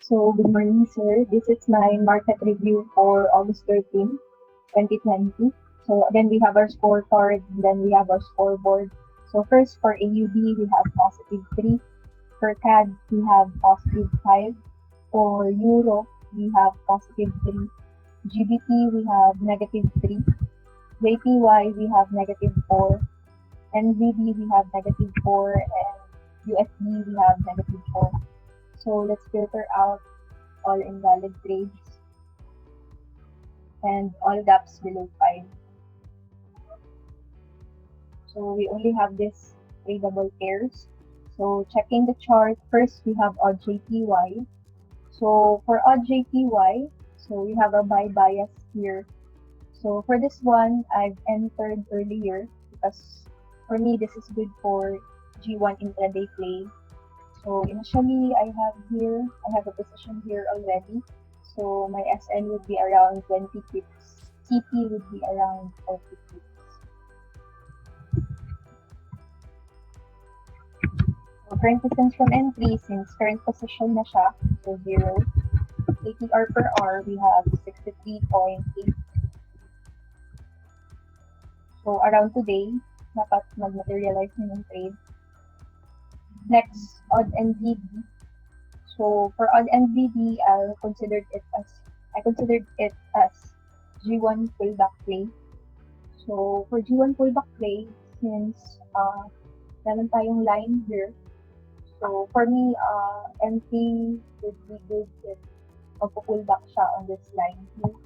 So, good morning, sir. This is my market review for August 13, 2020. So, again, we have our scorecard, and then we have our scoreboard. So, first for AUD, we have positive 3. For CAD, we have positive 5. For Euro, we have positive 3. GBP, we have negative 3. JPY, we have negative 4. NZD, we have negative 4. And USD, we have negative 4. So, let's filter out all invalid trades and all gaps below 5. So we only have this tradable pairs. So checking the chart, first we have odd JPY. So for odd JPY, so we have a buy bias here. So for this one, I've entered earlier because for me this is good for G1 intraday play. So initially I have a position here already. So my SN would be around 20 pips. TP would be around 40 pips. So current distance from entry, since current position na siya, so 0. ATR per hour, we have 63.8. So around today, dapat mag-materialize na yung trade. Next, odd NVD. So for odd NVD, I considered it as G1 pullback play. So for G1 pullback play, since meron tayong line here, so for me, entry would be good if magpo-pullback siya on this line here.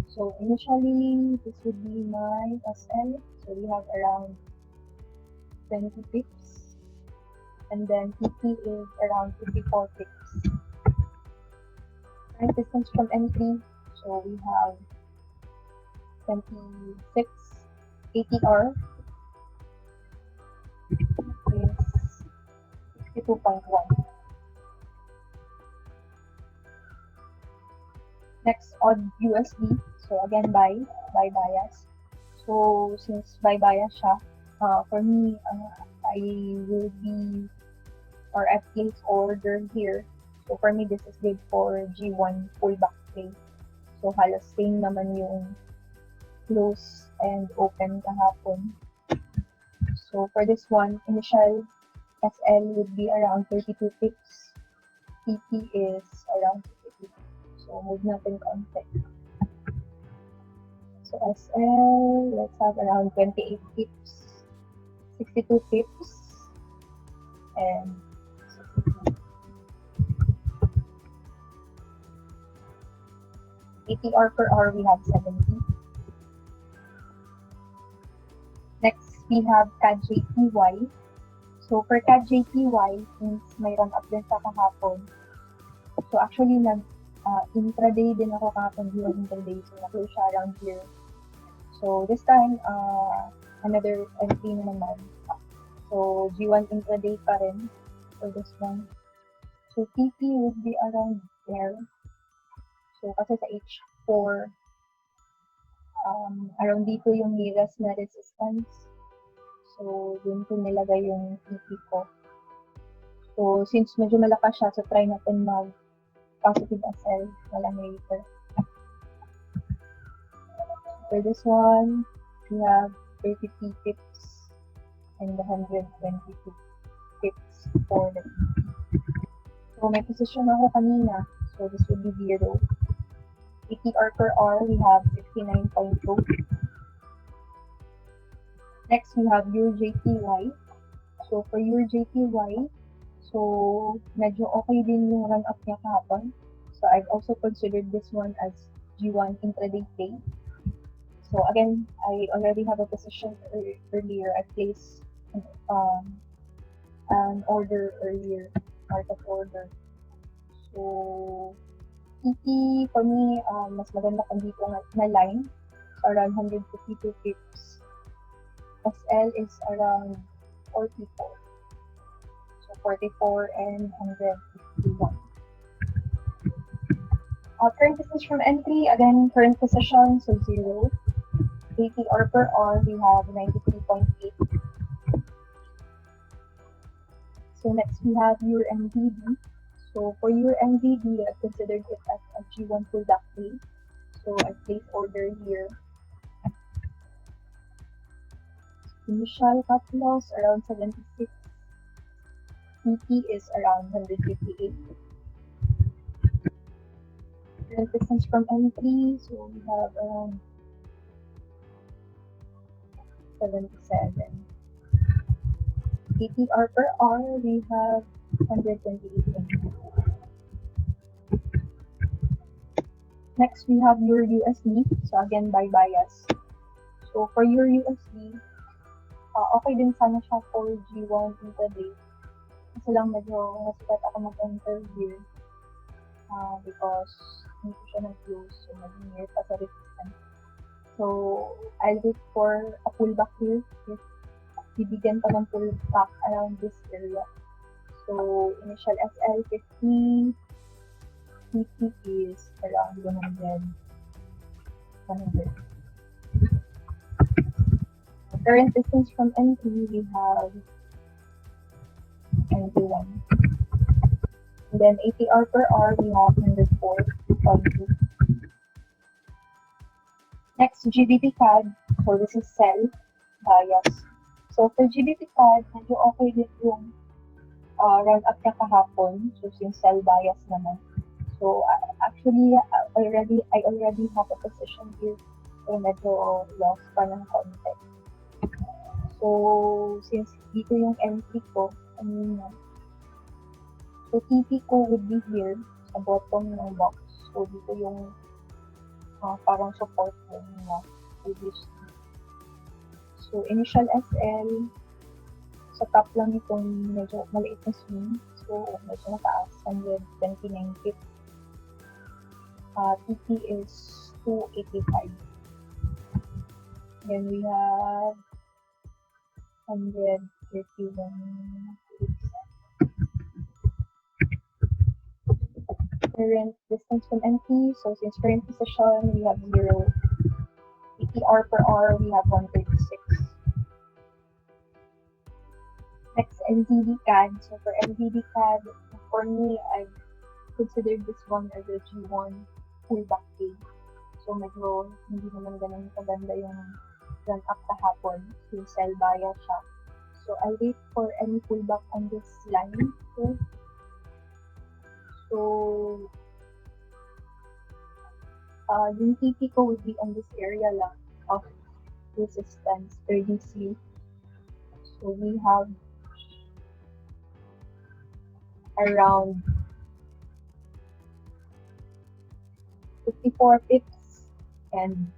So initially, this would be my SL. So we have around 20 pips. And then TP is around 54 pips. Current distance from entry, so we have 26. ATR is 62.1. Next, odd USD. So again, buy bias. So since buy bias siya, for me, I will be, or I place order here. So for me, this is good for G1 pullback play. So halos same naman yung close and open kahapon. So for this one, initial SL would be around 32 pips. TP is around 50 pips. So move natin konti. So SL, let's have around 28 pips, 62 pips, and 62. ATR per hour, we have 70. Next, we have CAD-JPY. So for CAD-JPY, since may run up din sa kahapon, so actually intraday din ako kahapon, G1 intraday, so na-close siya around here. So this time, another entry na naman. So G1 intraday pa rin for this one. So TP would be around there. So kasi sa H4, around dito yung nearest na resistance. So dun ko nilagay yung TP ko. So since medyo malakas siya, so try natin mag-positive SL na lang later. For this one, we have 33 pips and 122 pips for the TP. So may position ako kanina. So this would be 0. ATR per hour, we have 69.2. Next, we have your JPY. So for your JPY, so medyo okay din yung run up niya kahapon. So I've also considered this one as G1 intraday play. So again, I already have a position earlier. I placed an order earlier, market order. So TP for me, mas maganda kung dito na line. So around 152 pips. SL is around 44. So 44 and 151. Current distance from entry, again, current position, so 0. ATR per hour, we have 93.8. So next we have your MVD. So for your NVD, I considered it as a G1 pullback day. So I place order here. Initial cut loss around 76. TP is around 158. Current distance from entry, so we have around 77. ATR per hour, we have 128. Next, we have your USD. So again, by bias. So for your USD, okay din sana siya for G1 intraday. Kasi lang medyo nasikat ako mag-enter here. Because hindi ko siya nag-close. So maging near pa sa resistance. So I'll wait for a pullback here. If bibigyan pa ng pullback around this area. So initial SL 50. TP is around 100. Current distance from entry, we have 91. And then ATR per hour, we have 104.2. Next, GBP CAD. So this is sell bias. So for GBP CAD, medyo okay din yung run up na kahapon. So since sell bias naman. So actually, I already have a position here. So medyo lost pa ng konti. So since dito yung entry ko, so TP ko would be here sa bottom ng box. So dito yung parang support mo na previously. So initial SL, sa top lang itong medyo maliit na swing. So medyo mataas, 129 pips. TP is 285. Then we have 131 pips. Current distance from entry. So since current position, we have 0. ATR per hour, we have 136. Next, NVD CAD. So for NVD CAD, for me, I considered this one as a G1 pullback day. So medyo hindi naman ganun kaganda yung run up kahapon. Yung sell bias siya. So I'll wait for any pullback on this line. So yung TP ko would be on this area lang of resistance, 30C. So we have around 54 pips and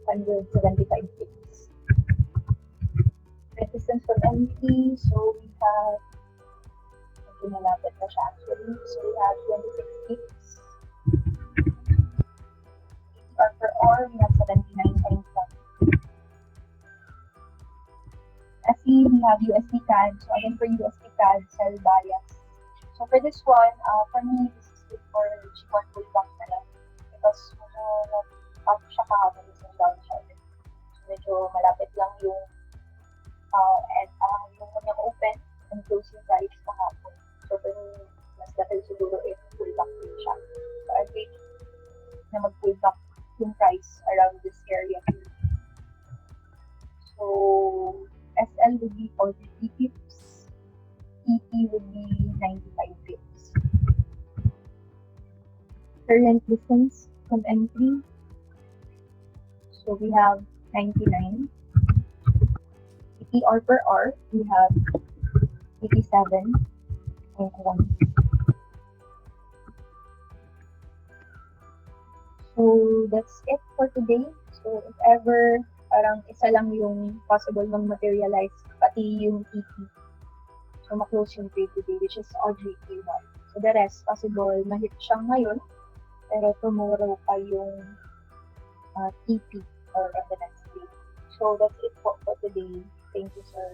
175 pips. Resistance from NT, so we have, medyo malapit na siya actually. So we have 26 pips. ATR per hour, we have 79.1. SE, we have USD CAD. So again for USD CAD, sell bias. So for this one, for me, this is good for G1 pullback na lang. Because nag-up siya kahapon isang downside. So medyo malapit lang yung yung kanyang open and closing price kahapon. So for me, mas dahil siguro if pullback din siya. So I think na mag-pullback yung price around this area here. So SL would be 43 pips. EP would be 95 pips. Current distance from entry. So we have 99. ATR per hour, we have 87.1. So that's it for today. So if ever parang isa lang yung possible mag-materialize, pati yung EP. So ma-close yung trade today, which is Audrey K1. So the rest, possible ma-hit siya ngayon, pero tomorrow pa yung TP or on the next day. So that's it for today. Thank you, sir.